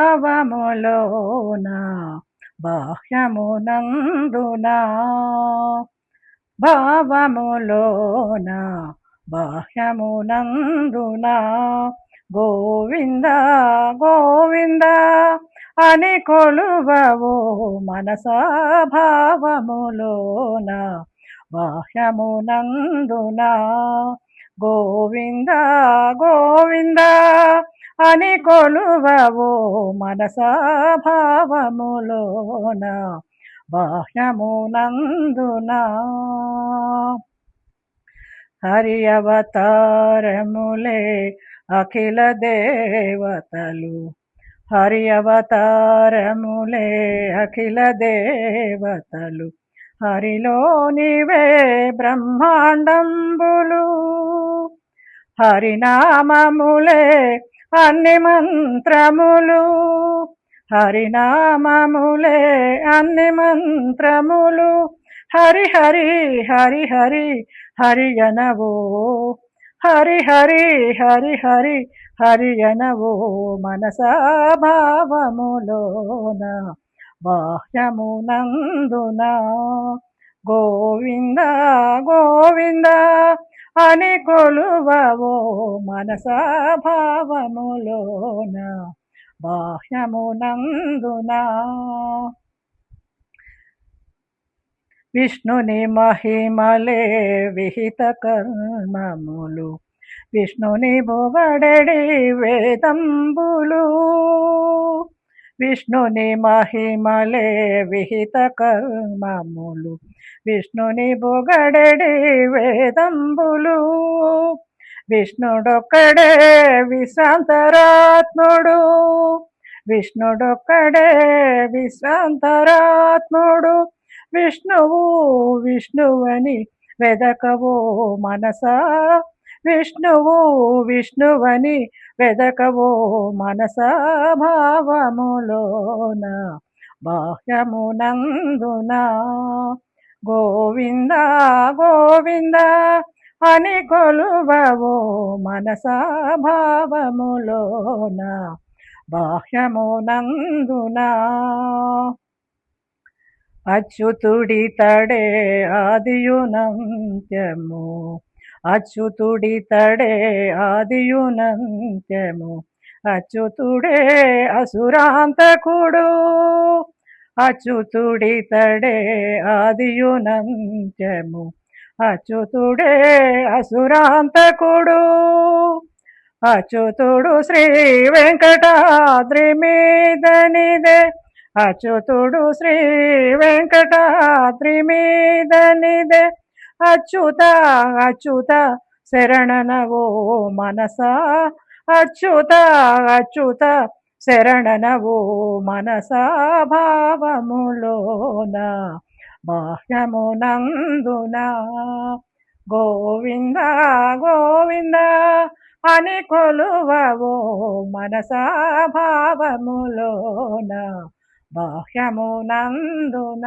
భావములోన బాహ్యమునందున భావములోన బాహ్యమునందున గోవింద గోవింద అని కొలువవో మనసా భావములోన బాహ్యమునందున గోవింద గోవింద అని కొలువవో మనసా భావములోన బాహ్యమునందున హరి అవతారములే అఖిల దేవతలు హరి అవతారములే అఖిల దేవతలు హరిలోనివే బ్రహ్మాండంబులు హరినామములే అన్ని మంత్రములు హరినామములే అన్ని మంత్రములు హరి హరి హరి హరి హరి అనవో హరి హరి హరి హరి హరి అనవో మనసా భావములోన బాహ్యమునందున గోవింద గోవింద అని కొలువవో మనసా భావములోన బాహ్యమునందున విష్ణుని మహిమలే విహిత కర్మములు విష్ణుని బొగడెడి వేదంబులు విష్ణుని మహిమలే విహిత కర్మములు విష్ణుని బొగడెడి వేదంబులు విష్ణుడొక్కడే విశ్రాంతరాత్ముడు విష్ణుడొక్కడే విశ్రాంతరాత్ముడు విష్ణువు విష్ణువని వెదకవో మనసా విష్ణువు విష్ణువని వెదకవో మనసా భావములోన బాహ్యమునందున గోవింద గోవింద అని కొలువవో మనసా భావములోన బాహ్యమునందున అచ్యుతుడి తడే ఆదియునంత్యము అచ్యుతుడి తడే ఆదియునంత్యము అచ్యుతుడే అసురాంతకుడు అచ్యుతుడి తడే ఆదియునంత్యము అచ్యుతుడే అసురాంతకుడు అచ్యుతుడు శ్రీ వెంకటాద్రి మీదనిదే అచ్యుతుడు శ్రీ వెంకటాద్రి మీదనిదే అచ్యుత అచ్యుత శరణనవో మనసా అచ్యుత అచ్యుత శరణనవో మనసా భావములోన బాహ్యమునందున గోవింద గోవింద అని కొలువవో మనసా భావములోన బాహ్యమునందున